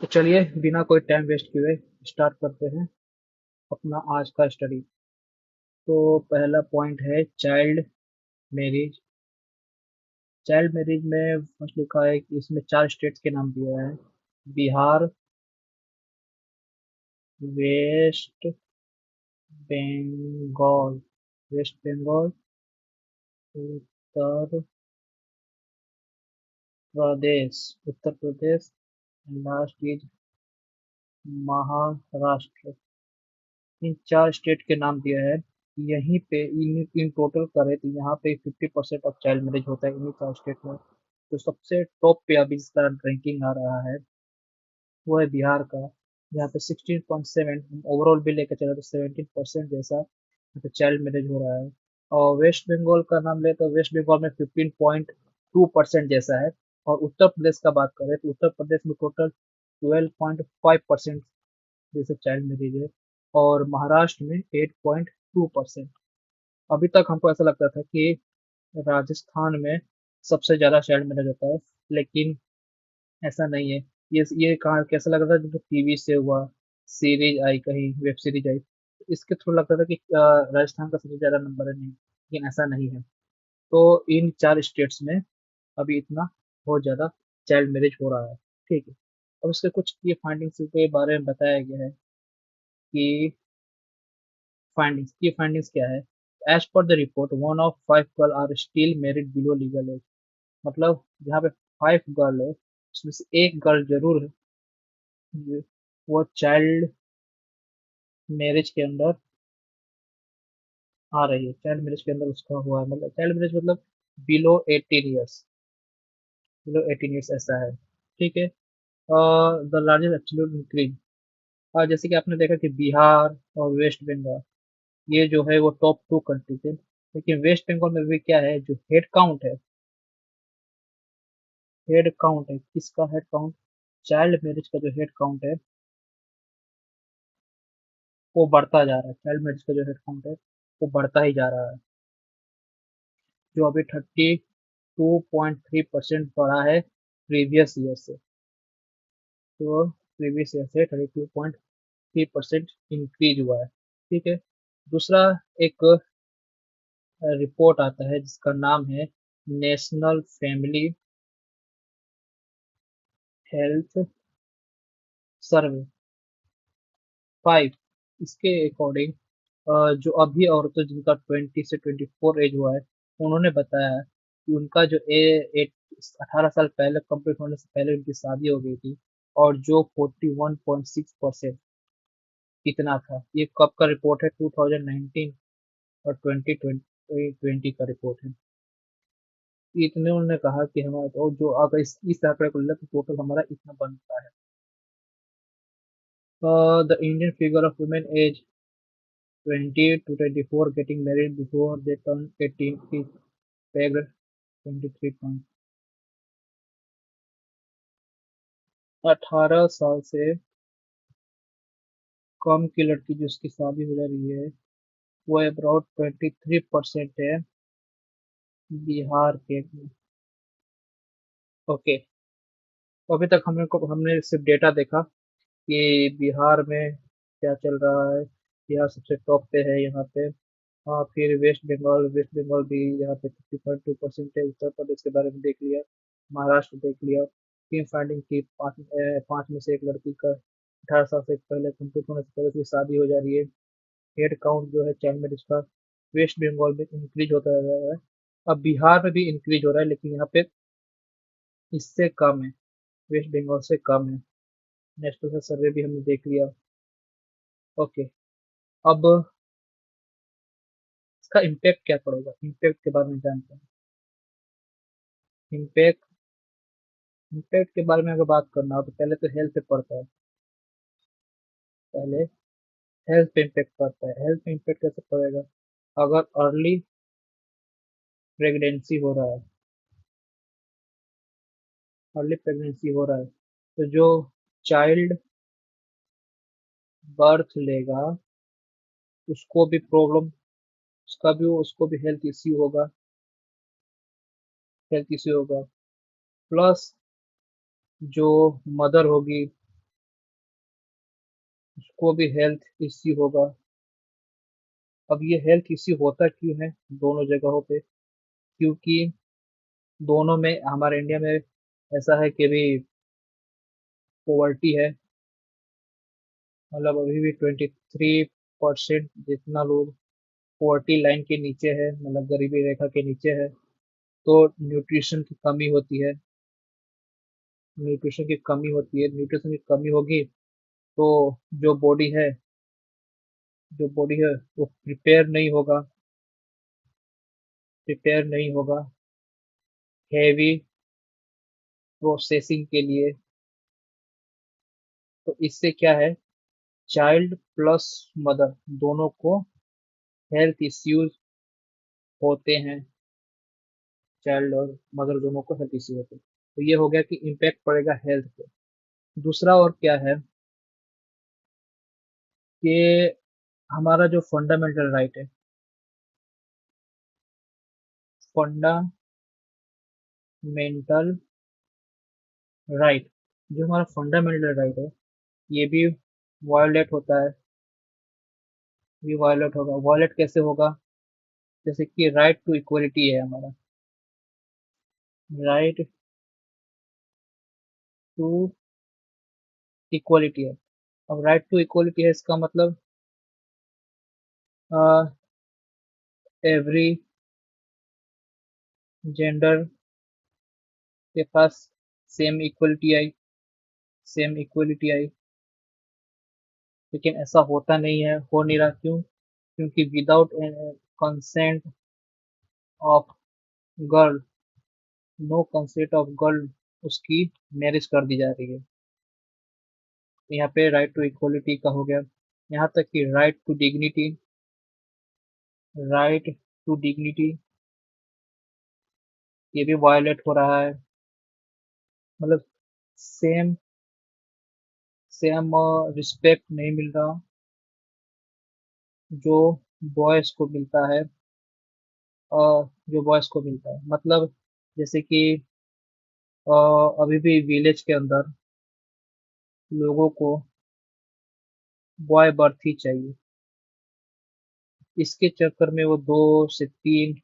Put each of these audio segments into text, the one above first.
तो चलिए बिना कोई टाइम वेस्ट किए स्टार्ट करते हैं अपना आज का स्टडी। तो पहला पॉइंट है चाइल्ड मैरिज। चाइल्ड मैरिज में फर्स्ट लिखा है कि इसमें चार स्टेट्स के नाम दिया है। Bihar, West Bengal, West Bengal, Uttar Pradesh, Uttar Pradesh, last is Maharashtra. इन चार स्टेट के नाम दिया है। यहीं पे इन टोटल करें तो यहाँ पे 50% ऑफ चाइल्ड मैरिज होता है इन्हीं चार स्टेट में। तो सबसे टॉप पे अभी जिसका रैंकिंग आ रहा है वो है बिहार का, जहाँ पे 16.7, ओवरऑल भी लेकर चला तो 17% जैसा यहाँ पे चाइल्ड मैरिज हो रहा है। और वेस्ट बंगाल का नाम ले तो वेस्ट बंगाल में 15.2% जैसा है। और उत्तर प्रदेश का बात करें तो उत्तर प्रदेश में टोटल 12.5% जैसे चाइल्ड मैरिज है। और महाराष्ट्र में 8.2%। अभी तक हमको ऐसा लगता था कि राजस्थान में सबसे ज्यादा चाइल्ड मैरिज होता है, लेकिन ऐसा नहीं है। ये कहाँ कैसा लग रहा था, जो टीवी से हुआ, सीरीज आई, कहीं वेब सीरीज आई, तो इसके थ्रू लगता था कि राजस्थान का सबसे ज्यादा नंबर है, नहीं, लेकिन ऐसा नहीं है। तो इन चार स्टेट्स में अभी इतना बहुत ज्यादा चाइल्ड मैरिज हो रहा है। ठीक है। अब इसके कुछ ये फाइंडिंग्स के बारे में बताया गया है कि फाइंडिंग्स क्या है। As per the report 1 of 5 girl are still married below legal age. मतलब जहाँ पे 5 गर्ल है उसमें से एक गर्ल जरूर है वो चाइल्ड मैरिज के अंदर आ रही है, चाइल्ड मैरिज के अंदर उसका हुआ है, मतलब चाइल्ड मैरिज मतलब बिलो 18 ईयर्स, बिलो 18 ईयर्स ऐसा है। ठीक है। द लार्जेस्ट एब्सोल्यूट इंक्रीज, और जैसे कि आपने देखा कि बिहार और वेस्ट बंगाल ये जो है वो टॉप 2 कंट्री थे, लेकिन वेस्ट बंगाल में भी क्या है, जो हेड काउंट है, हेड काउंट है किसका हेड काउंट, चाइल्ड मैरिज का जो हेड काउंट है वो बढ़ता जा रहा है। चाइल्ड मैरिज का जो हेड काउंट है वो बढ़ता ही जा रहा है, जो अभी 32.3% बढ़ा है प्रीवियस ईयर से। तो प्रीवियस ईयर से 32.3% इंक्रीज हुआ है। ठीक है। दूसरा एक रिपोर्ट आता है जिसका नाम है नेशनल फैमिली हेल्थ सर्वे 5। इसके अकॉर्डिंग जो अभी औरतें जिनका 20 से 24 एज हुआ है, उन्होंने बताया कि उनका जो ए 18 साल पहले कंप्लीट होने से पहले उनकी शादी हो गई थी, और जो 41.6% कितना था। ये कब का रिपोर्ट है, 2019 और 2020 का रिपोर्ट है। इतने उन्होंने कहा कि हमारा तो जो अगर इस आंकड़े को ले तो टोटल हमारा इतना बनता है। The Indian figure of women age 20 to 24 getting married before they turn 18 is pegged 23 point। 18 साल से कम की लड़की जिसकी शादी हो जा रही है वो अबाउट 23% है बिहार के। ओके। तो अभी तक हमने सिर्फ डेटा देखा कि बिहार में क्या चल रहा है। बिहार सबसे टॉप पे है यहाँ पे। हाँ, फिर वेस्ट बंगाल भी यहाँ पे 50.2% है। उत्तर प्रदेश के बारे में देख लिया, महाराष्ट्र देख लिया। टीम फाइंडिंग की पांच में से एक लड़की का 18 साल से पहले कंप्लीट होने से पहले उसकी शादी हो जा रही है। हेड काउंट जो है चाइल्ड मैरिज का वेस्ट बंगाल में इंक्रीज होता जा रहा है। अब बिहार में भी इंक्रीज हो रहा है, लेकिन यहाँ पे इससे कम है, वेस्ट बंगाल से कम है। नेशनल सर्वे भी हमने देख लिया। ओके। अब इसका इम्पैक्ट क्या पड़ेगा, इम्पैक्ट के बारे में जानते हैं। इम्पैक्ट इम्पैक्ट के बारे में अगर बात करना हो तो पहले तो हेल्थ पे पड़ता है। पहले हेल्थ पे इम्पैक्ट पड़ता है। हेल्थ पे इम्पैक्ट कैसे पड़ेगा, अगर अर्ली प्रेगनेंसी हो रहा है, अर्ली प्रेगनेंसी हो रहा है तो जो चाइल्ड बर्थ लेगा उसको भी प्रॉब्लम, उसको भी हेल्थ इश्यू होगा। प्लस जो मदर होगी को भी हेल्थ इश्यू होगा। अब ये हेल्थ इश्यू होता क्यों है दोनों जगहों पे? क्योंकि दोनों में हमारे इंडिया में ऐसा है कि भी पॉवर्टी है। मतलब अभी भी 23% जितना लोग पॉवर्टी लाइन के नीचे है, मतलब गरीबी रेखा के नीचे है। तो न्यूट्रिशन की कमी होती है। न्यूट्रिशन की कमी होगी तो जो बॉडी है जो बॉडी है वो प्रिपेयर नहीं होगा हैवी प्रोसेसिंग के लिए। तो इससे क्या है, चाइल्ड प्लस मदर दोनों को हेल्थ इश्यूज होते हैं। चाइल्ड और मदर दोनों को हेल्थ इश्यू होते हैं। तो ये हो गया कि इम्पैक्ट पड़ेगा हेल्थ पे। दूसरा और क्या है कि हमारा जो फंडामेंटल राइट है, फंडामेंटल राइट, जो हमारा फंडामेंटल राइट है, ये भी वायोलेट होता है। ये वायोलेट होगा। वायोलेट कैसे होगा? जैसे कि राइट टू इक्वलिटी है हमारा, राइट टू इक्वलिटी है। अब राइट टू इक्वलिटी है, इसका मतलब एवरी जेंडर के पास सेम इक्वलिटी आई। लेकिन ऐसा होता नहीं है, हो नहीं रहा। क्यों? क्योंकि without consent of girl, no consent of girl, उसकी मैरिज कर दी जा रही है। तो यहाँ पे राइट टू इक्वलिटी का हो गया। यहाँ तक कि राइट टू डिग्निटी ये भी वायलेट हो रहा है। मतलब सेम सेम रिस्पेक्ट नहीं मिल रहा जो बॉयज को मिलता है। जो बॉयज को मिलता है, मतलब जैसे कि अ, अभी भी विलेज के अंदर लोगों को बॉय बर्थ ही चाहिए। इसके चक्कर में वो 2 से 3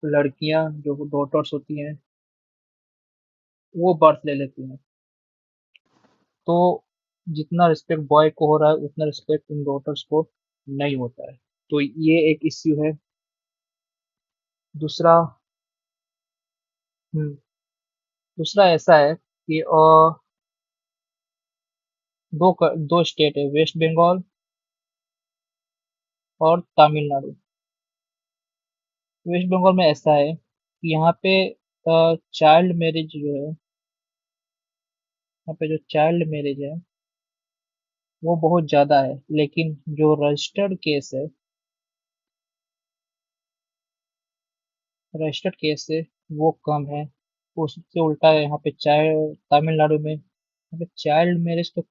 लड़कियां जो डॉटर्स होती हैं वो बर्थ ले लेती हैं। तो जितना रिस्पेक्ट बॉय को हो रहा है उतना रिस्पेक्ट इन डॉटर्स को नहीं होता है। तो ये एक इश्यू है। दूसरा हम्म, दूसरा ऐसा है कि दो स्टेट है, वेस्ट बंगाल और तमिलनाडु। वेस्ट बंगाल में ऐसा है कि यहाँ पे चाइल्ड मैरिज जो है, यहाँ पे जो चाइल्ड मैरिज है वो बहुत ज्यादा है, लेकिन जो रजिस्टर्ड केस है वो कम है। उससे उल्टा है यहाँ पे चाइल्ड तमिलनाडु में, यहाँ पे चाइल्ड मैरिज तो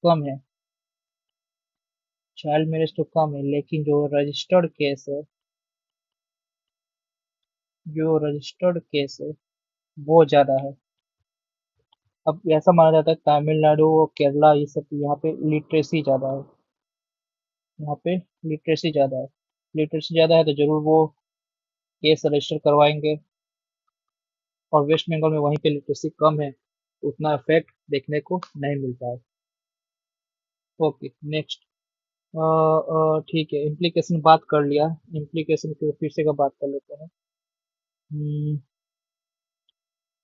कम है, लेकिन जो रजिस्टर्ड केस है वो ज्यादा है। अब ऐसा माना जाता है तमिलनाडु और केरला ये सब यहाँ पे लिटरेसी ज्यादा है। यहाँ पे लिटरेसी ज्यादा है तो जरूर वो केस रजिस्टर करवाएंगे। और वेस्ट बंगाल में वहीं पे लिटरेसी कम है, उतना इफेक्ट देखने को नहीं मिलता है। Okay, next. ठीक है, इम्प्लीकेशन बात कर लिया। इम्प्लीकेशन की फिर से का बात कर लेते हैं।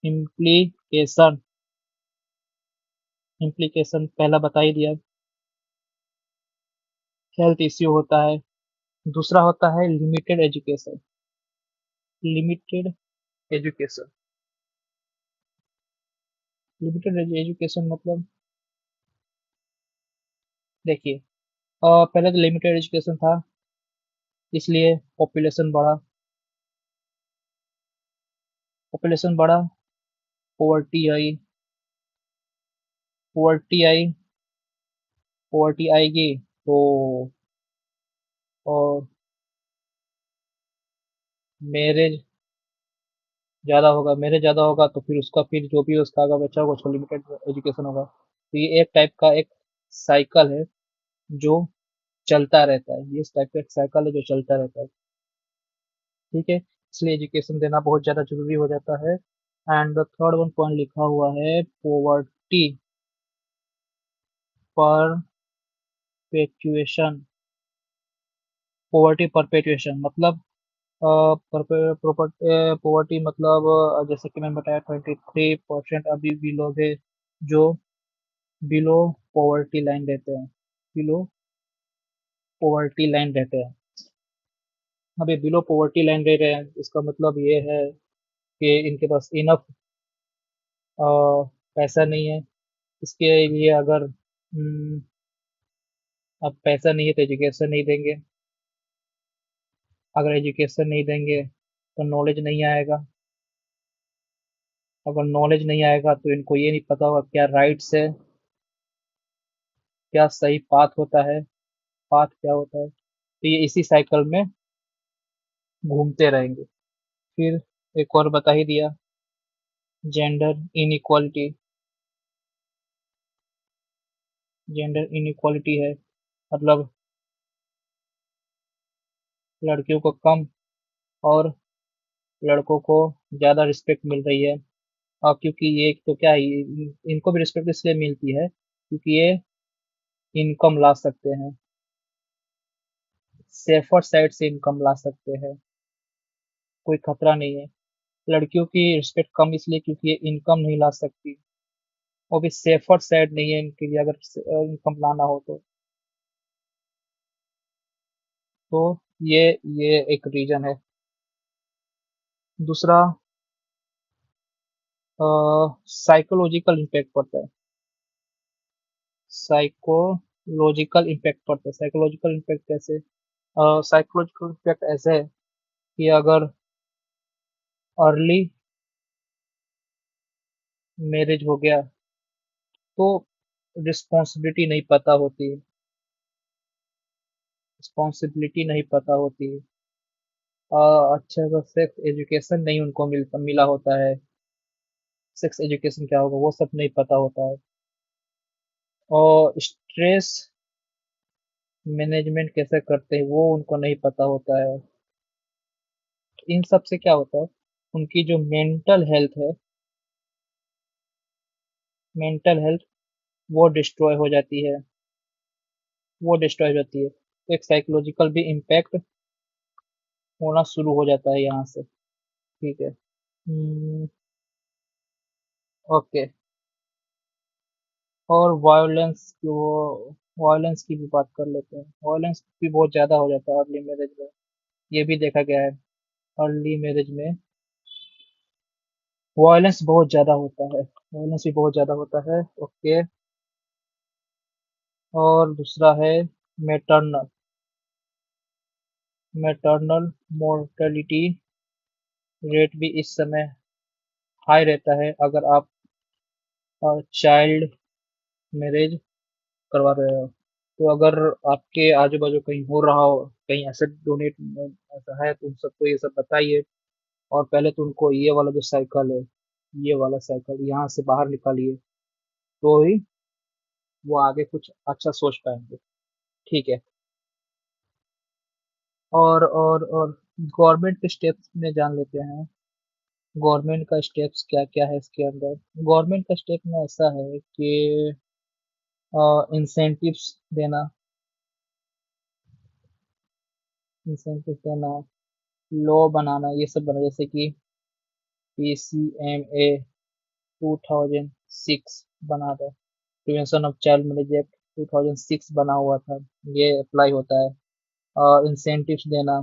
इम्प्लीकेशन इम्प्लीकेशन पहला बता ही दिया, हेल्थ इश्यू होता है। दूसरा होता है लिमिटेड एजुकेशन लिमिटेड एजुकेशन मतलब, देखिए, पहले तो लिमिटेड एजुकेशन था, इसलिए पॉपुलेशन बढ़ा, पॉवर्टी आई पॉवर्टी आई पॉवर्टी आएगी तो और मैरिज ज़्यादा होगा तो फिर उसका, फिर जो भी उसका आगे बच्चा होगा उसको लिमिटेड एजुकेशन होगा। तो ये एक टाइप का एक साइकिल है जो चलता रहता है। ये इस टाइप का एक साइकिल है जो चलता रहता है। ठीक है, इसलिए एजुकेशन देना बहुत ज़्यादा ज़रूरी हो जाता है। And the third one point लिखा हुआ है पोवर्टी परपेचुएशन। पोवर्टी परपेचुएशन मतलब पोवर्टी मतलब जैसे कि मैंने बताया 23% अभी भी लोग हैं जो बिलो पोवर्टी लाइन रहते हैं। बिलो पोवर्टी लाइन रहते हैं। अभी बिलो पोवर्टी लाइन रह रहे हैं, इसका मतलब ये है कि इनके पास इनफ पैसा नहीं है। इसके लिए अगर अब पैसा नहीं है तो एजुकेशन नहीं देंगे। अगर एजुकेशन नहीं देंगे तो नॉलेज नहीं आएगा। अगर नॉलेज नहीं आएगा तो इनको ये नहीं पता होगा क्या राइट्स है, क्या सही पाथ होता है, पाथ क्या होता है। तो ये इसी साइकिल में घूमते रहेंगे। फिर एक और बता ही दिया, जेंडर इनइक्वालिटी। जेंडर इनइक्वालिटी है मतलब लड़कियों को कम और लड़कों को ज़्यादा रिस्पेक्ट मिल रही है। और क्योंकि ये तो क्या है, इनको भी रिस्पेक्ट इसलिए मिलती है क्योंकि ये इनकम ला सकते हैं, सेफर साइड से इनकम ला सकते हैं, कोई खतरा नहीं है। लड़कियों की रिस्पेक्ट कम इसलिए क्योंकि ये इनकम नहीं ला सकती, वो भी सेफर साइड नहीं है इनके लिए अगर इनकम लाना हो तो ये ये एक रीजन है। दूसरा साइकोलॉजिकल इम्पैक्ट पड़ता है। साइकोलॉजिकल इम्पैक्ट पड़ता है। साइकोलॉजिकल इम्पैक्ट कैसे? साइकोलॉजिकल इम्पैक्ट ऐसे है कि अगर अर्ली मैरिज हो गया तो रिस्पॉन्सिबिलिटी नहीं पता होती। रिस्पॉन्सिबिलिटी नहीं पता होती। अच्छा सा सेक्स एजुकेशन नहीं उनको मिला होता है। सेक्स एजुकेशन क्या होगा वो सब नहीं पता होता है। और स्ट्रेस मैनेजमेंट कैसे करते हैं वो उनको नहीं पता होता है। इन सब से क्या होता है, उनकी जो मेंटल हेल्थ है, मेंटल हेल्थ वो डिस्ट्रॉय हो जाती है। वो डिस्ट्रॉय हो जाती है तो एक साइकोलॉजिकल भी इम्पैक्ट होना शुरू हो जाता है यहाँ से। ठीक है। ओके। और वायलेंस की भी बात कर लेते हैं। वायलेंस भी बहुत ज़्यादा हो जाता है अर्ली मैरिज में। ये भी देखा गया है, अर्ली मैरिज में वायलेंस बहुत ज़्यादा होता है। वायलेंस भी बहुत ज़्यादा होता है। ओके। और दूसरा है मेटरनल मैटरनल मोर्टेलिटी रेट भी इस समय हाई रहता है अगर आप चाइल्ड मैरिज करवा रहे हो। तो अगर आपके आजू बाजू कहीं हो रहा हो, कहीं ऐसे डोनेट ऐसा है तो उन सबको ये सब बताइए। और पहले तो उनको ये वाला जो साइकिल है, ये वाला साइकिल यहाँ से बाहर निकालिए तो ही वो आगे कुछ अच्छा सोच पाएंगे। ठीक है। और गवर्नमेंट के स्टेप्स में जान लेते हैं। गवर्नमेंट का स्टेप्स क्या क्या है इसके अंदर। गवर्नमेंट का स्टेप में ऐसा है कि इंसेंटिव्स देना। इंसेंटिव देना, लॉ बनाना, ये सब बना जैसे कि PCMA 2006 बना था। Prevention of child marriage act 2006 बना हुआ था, ये अप्लाई होता है। इंसेंटिव्स देना,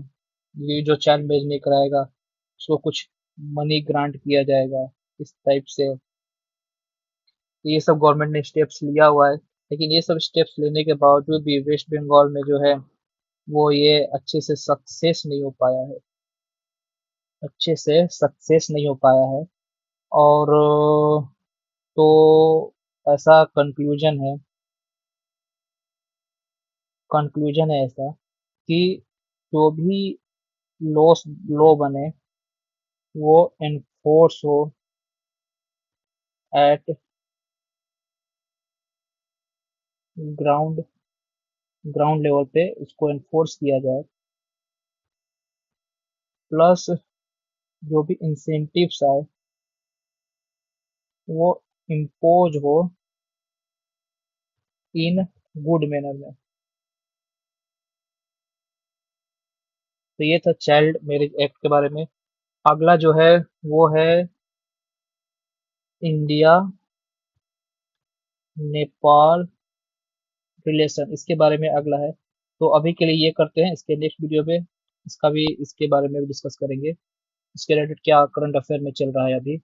ये जो चाइल्ड मैरिज नहीं कराएगा उसको कुछ मनी ग्रांट किया जाएगा, इस टाइप से। ये सब गवर्नमेंट ने स्टेप्स लिया हुआ है। लेकिन ये सब स्टेप्स लेने के बावजूद भी वेस्ट बंगाल में जो है वो ये अच्छे से सक्सेस नहीं हो पाया है। अच्छे से सक्सेस नहीं हो पाया है। और तो ऐसा कंक्लूजन है ऐसा कि जो भी लॉस लॉ बने वो एनफोर्स हो एट ग्राउंड ग्राउंड लेवल पे उसको एनफोर्स किया जाए, प्लस जो भी इंसेंटिव्स आए वो इम्पोज हो इन गुड मैनर में। तो ये था चाइल्ड मैरिज एक्ट के बारे में। अगला जो है वो है इंडिया नेपाल रिलेशन, इसके बारे में अगला है। तो अभी के लिए ये करते हैं, इसके नेक्स्ट वीडियो में इसका भी इसके बारे में भी डिस्कस करेंगे, इसके रिलेटेड क्या करंट अफेयर में चल रहा है अभी।